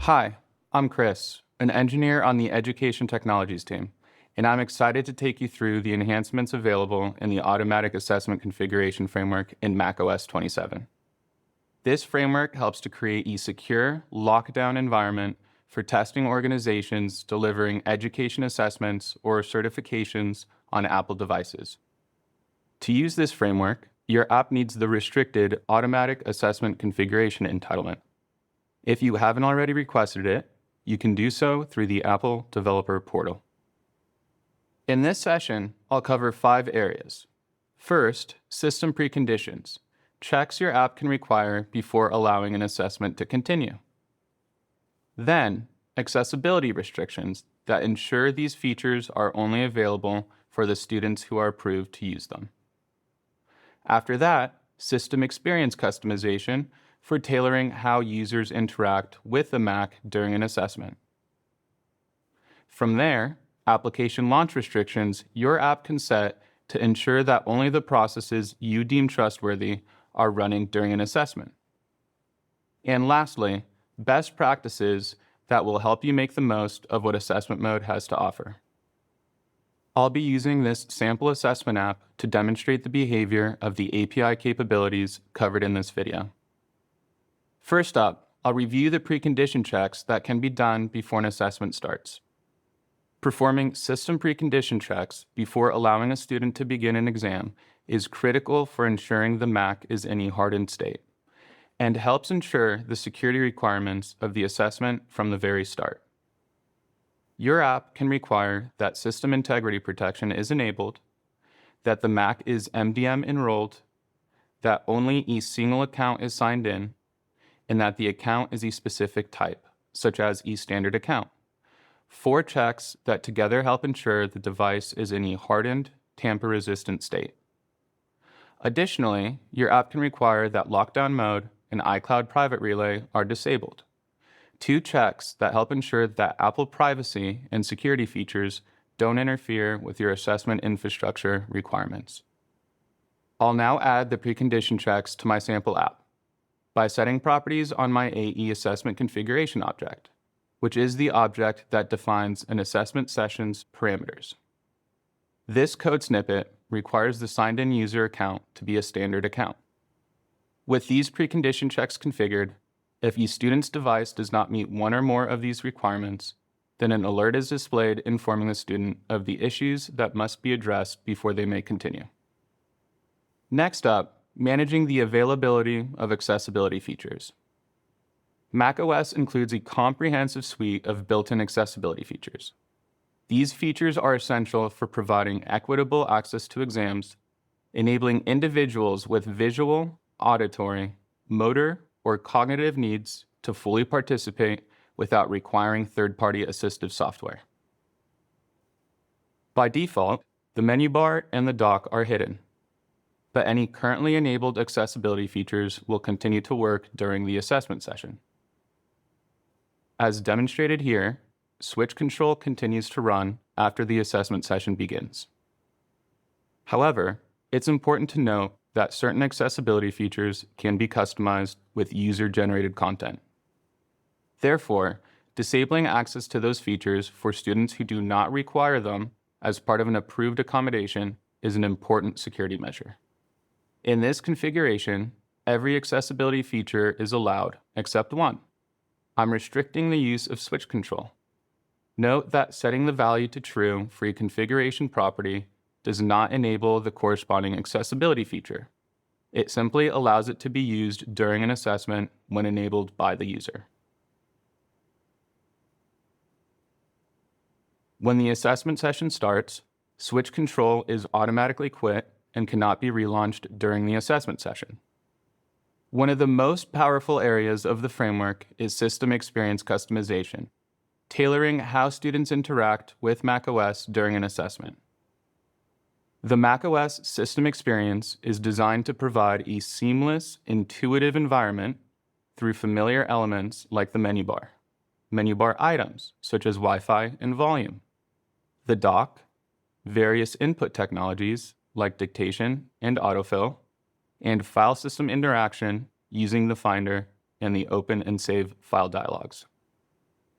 Hi, I'm Chris, an engineer on the Education Technologies team, and I'm excited to take you through the enhancements available in the Automatic Assessment Configuration Framework in macOS 27. This framework helps to create a secure, lockdown environment for testing organizations delivering education assessments or certifications on Apple devices. To use this framework, your app needs the restricted Automatic Assessment Configuration entitlement. If you haven't already requested it, you can do so through the Apple Developer Portal. In this session, I'll cover 5 areas. First, system preconditions, checks your app can require before allowing an assessment to continue. Then, accessibility restrictions that ensure these features are only available for the students who are approved to use them. After that, system experience customization for tailoring how users interact with the Mac during an assessment. From there, application launch restrictions your app can set to ensure that only the processes you deem trustworthy are running during an assessment. And lastly, best practices that will help you make the most of what assessment mode has to offer. I'll be using this sample assessment app to demonstrate the behavior of the API capabilities covered in this video. First up, I'll review the precondition checks that can be done before an assessment starts. Performing system precondition checks before allowing a student to begin an exam is critical for ensuring the Mac is in a hardened state, and helps ensure the security requirements of the assessment from the very start. Your app can require that system integrity protection is enabled, that the Mac is MDM enrolled, that only a single account is signed in, and that the account is a specific type, such as a standard account. 4 checks that together help ensure the device is in a hardened, tamper-resistant state. Additionally, your app can require that lockdown mode and iCloud Private Relay are disabled. 2 checks that help ensure that Apple privacy and security features don't interfere with your assessment infrastructure requirements. I'll now add the precondition checks to my sample app by setting properties on my AE assessment configuration object, which is the object that defines an assessment session's parameters. This code snippet requires the signed-in user account to be a standard account. With these precondition checks configured, if a student's device does not meet one or more of these requirements, then an alert is displayed informing the student of the issues that must be addressed before they may continue. Next up, managing the availability of accessibility features. macOS includes a comprehensive suite of built-in accessibility features. These features are essential for providing equitable access to exams, enabling individuals with visual, auditory, motor, or cognitive needs to fully participate without requiring third-party assistive software. By default, the menu bar and the dock are hidden, but any currently enabled accessibility features will continue to work during the assessment session. As demonstrated here, switch control continues to run after the assessment session begins. However, it's important to note that certain accessibility features can be customized with user-generated content. Therefore, disabling access to those features for students who do not require them as part of an approved accommodation is an important security measure. In this configuration, every accessibility feature is allowed except one. I'm restricting the use of switch control. Note that setting the value to true for a configuration property does not enable the corresponding accessibility feature. It simply allows it to be used during an assessment when enabled by the user. When the assessment session starts, switch control is automatically quit and cannot be relaunched during the assessment session. One of the most powerful areas of the framework is system experience customization, tailoring how students interact with macOS during an assessment. The macOS system experience is designed to provide a seamless, intuitive environment through familiar elements like the menu bar items such as Wi-Fi and volume, the dock, various input technologies like dictation and autofill, and file system interaction using the Finder and the Open and Save file dialogs.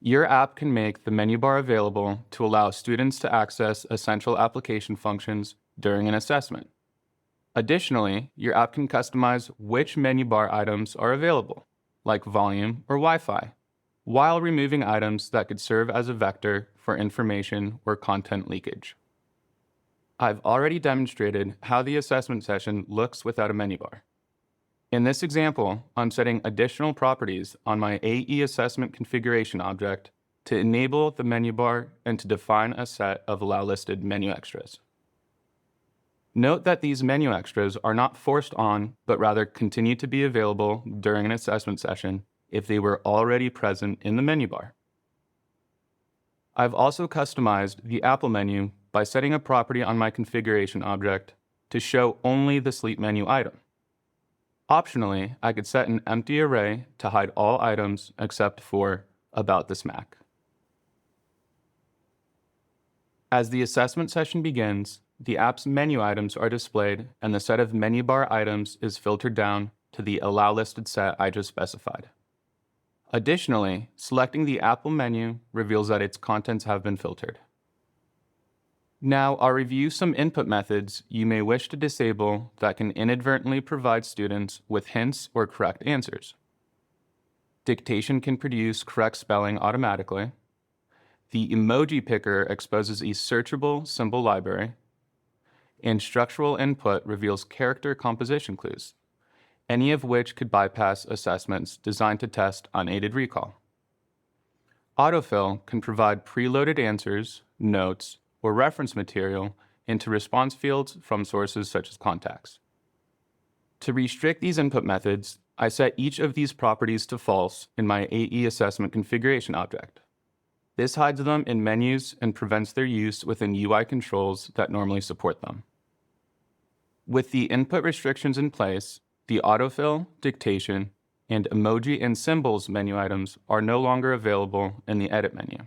Your app can make the menu bar available to allow students to access essential application functions during an assessment. Additionally, your app can customize which menu bar items are available, like volume or Wi-Fi, while removing items that could serve as a vector for information or content leakage. I've already demonstrated how the assessment session looks without a menu bar. In this example, I'm setting additional properties on my AE assessment configuration object to enable the menu bar and to define a set of allow-listed menu extras. Note that these menu extras are not forced on, but rather continue to be available during an assessment session if they were already present in the menu bar. I've also customized the Apple menu by setting a property on my configuration object to show only the sleep menu item. Optionally, I could set an empty array to hide all items except for About This Mac. As the assessment session begins, the app's menu items are displayed and the set of menu bar items is filtered down to the allow listed set I just specified. Additionally, selecting the Apple menu reveals that its contents have been filtered. Now, I'll review some input methods you may wish to disable that can inadvertently provide students with hints or correct answers. Dictation can produce correct spelling automatically. The emoji picker exposes a searchable symbol library. And structural input reveals character composition clues, any of which could bypass assessments designed to test unaided recall. Autofill can provide preloaded answers, notes, or reference material into response fields from sources such as contacts. To restrict these input methods, I set each of these properties to false in my AE assessment configuration object. This hides them in menus and prevents their use within UI controls that normally support them. With the input restrictions in place, the autofill, dictation, and emoji and symbols menu items are no longer available in the edit menu.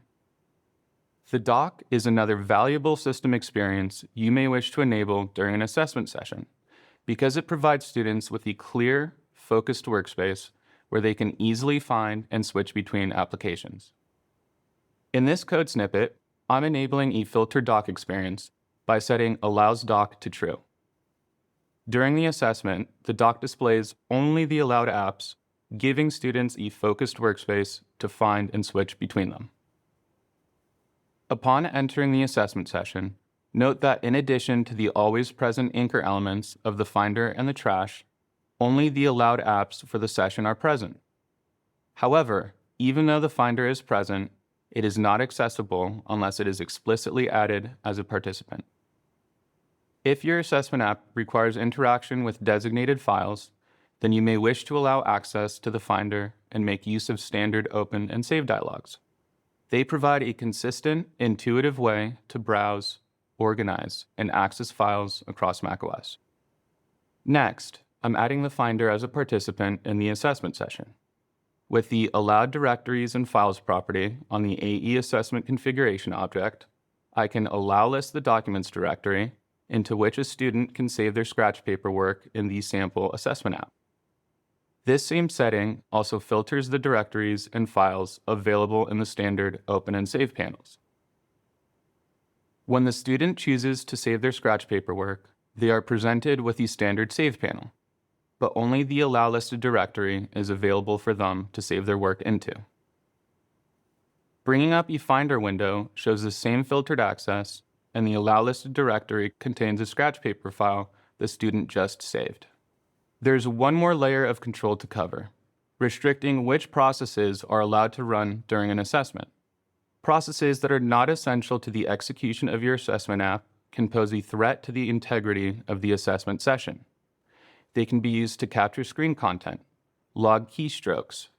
The dock is another valuable system experience you may wish to enable during an assessment session because it provides students with a clear, focused workspace where they can easily find and switch between applications. In this code snippet, I'm enabling a filtered dock experience by setting allows dock to true. During the assessment, the dock displays only the allowed apps, giving students a focused workspace to find and switch between them. Upon entering the assessment session, note that in addition to the always present anchor elements of the Finder and the trash, only the allowed apps for the session are present. However, even though the Finder is present, it is not accessible unless it is explicitly added as a participant. If your assessment app requires interaction with designated files, then you may wish to allow access to the Finder and make use of standard open and save dialogs. They provide a consistent, intuitive way to browse, organize, and access files across macOS. Next, I'm adding the Finder as a participant in the assessment session. With the Allowed Directories and Files property on the AE Assessment Configuration object, I can allow list the Documents directory into which a student can save their scratch paperwork in the sample assessment app. This same setting also filters the directories and files available in the standard Open and Save panels. When the student chooses to save their scratch paperwork, they are presented with the standard Save panel, but only the Allow Listed directory is available for them to save their work into. Bringing up a Finder window shows the same filtered access, and the Allow Listed directory contains a scratch paper file the student just saved. There's one more layer of control to cover, restricting which processes are allowed to run during an assessment. Processes that are not essential to the execution of your assessment app can pose a threat to the integrity of the assessment session. They can be used to capture screen content, log keystrokes,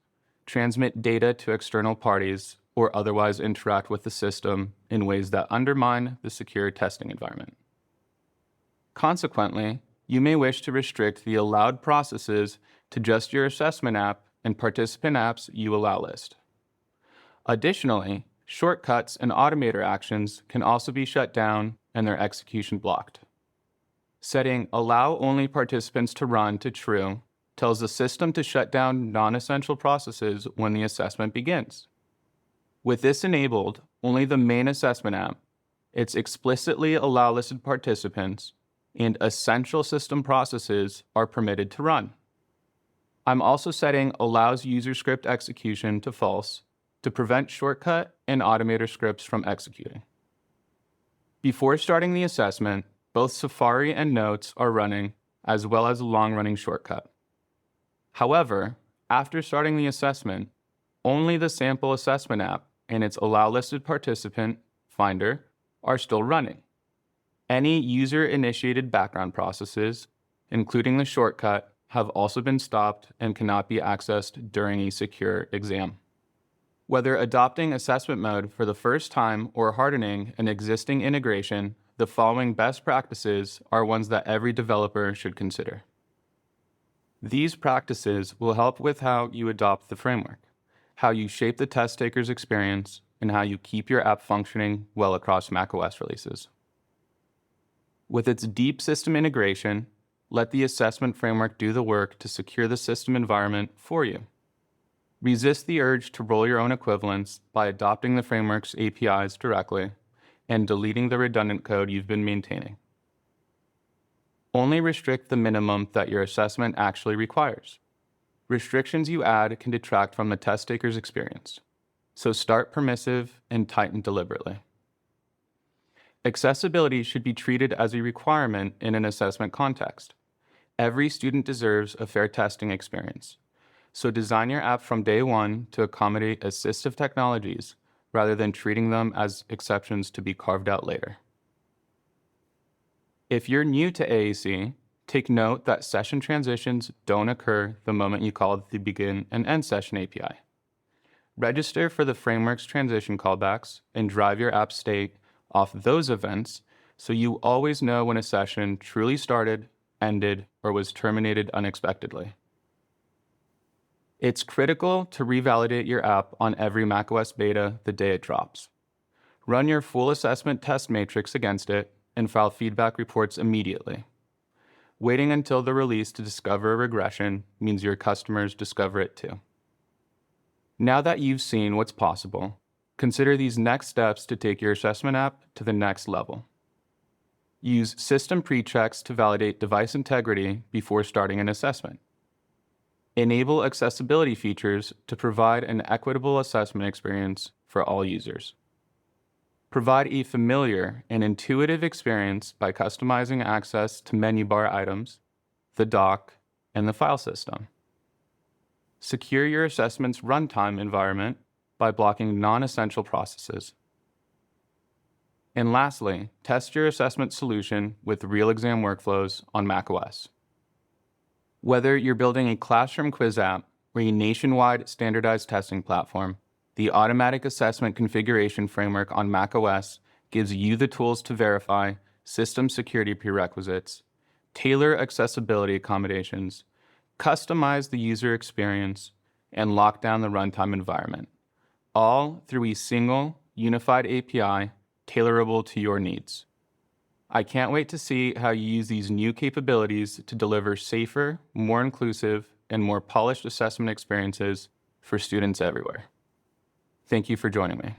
transmit data to external parties, or otherwise interact with the system in ways that undermine the secure testing environment. Consequently, you may wish to restrict the allowed processes to just your assessment app and participant apps you allow list. Additionally, shortcuts and automator actions can also be shut down and their execution blocked. Setting allow only participants to run to true tells the system to shut down non-essential processes when the assessment begins. With this enabled, only the main assessment app, its explicitly allow listed participants, and essential system processes are permitted to run. I'm also setting allows user script execution to false to prevent shortcut and automator scripts from executing. Before starting the assessment, both Safari and Notes are running, as well as a long-running shortcut. However, after starting the assessment, only the sample assessment app and its allow listed participant finder are still running. Any user-initiated background processes, including the shortcut, have also been stopped and cannot be accessed during a secure exam. Whether adopting assessment mode for the first time or hardening an existing integration, the following best practices are ones that every developer should consider. These practices will help with how you adopt the framework, how you shape the test taker's experience, and how you keep your app functioning well across macOS releases. With its deep system integration, let the assessment framework do the work to secure the system environment for you. Resist the urge to roll your own equivalents by adopting the framework's APIs directly and deleting the redundant code you've been maintaining. Only restrict the minimum that your assessment actually requires. Restrictions you add can detract from the test taker's experience, so start permissive and tighten deliberately. Accessibility should be treated as a requirement in an assessment context. Every student deserves a fair testing experience, so design your app from day one to accommodate assistive technologies rather than treating them as exceptions to be carved out later. If you're new to AAC, take note that session transitions don't occur the moment you call the begin and end session API. Register for the framework's transition callbacks and drive your app state off those events so you always know when a session truly started, ended, or was terminated unexpectedly. It's critical to revalidate your app on every macOS beta the day it drops. Run your full assessment test matrix against it and file feedback reports immediately. Waiting until the release to discover a regression means your customers discover it too. Now that you've seen what's possible, consider these next steps to take your assessment app to the next level. Use system prechecks to validate device integrity before starting an assessment. Enable accessibility features to provide an equitable assessment experience for all users. Provide a familiar and intuitive experience by customizing access to menu bar items, the dock, and the file system. Secure your assessment's runtime environment by blocking non-essential processes. And lastly, test your assessment solution with real exam workflows on macOS. Whether you're building a classroom quiz app or a nationwide standardized testing platform, the automatic assessment configuration framework on macOS gives you the tools to verify system security prerequisites, tailor accessibility accommodations, customize the user experience, and lock down the runtime environment, all through a single, unified API tailorable to your needs. I can't wait to see how you use these new capabilities to deliver safer, more inclusive, and more polished assessment experiences for students everywhere. Thank you for joining me.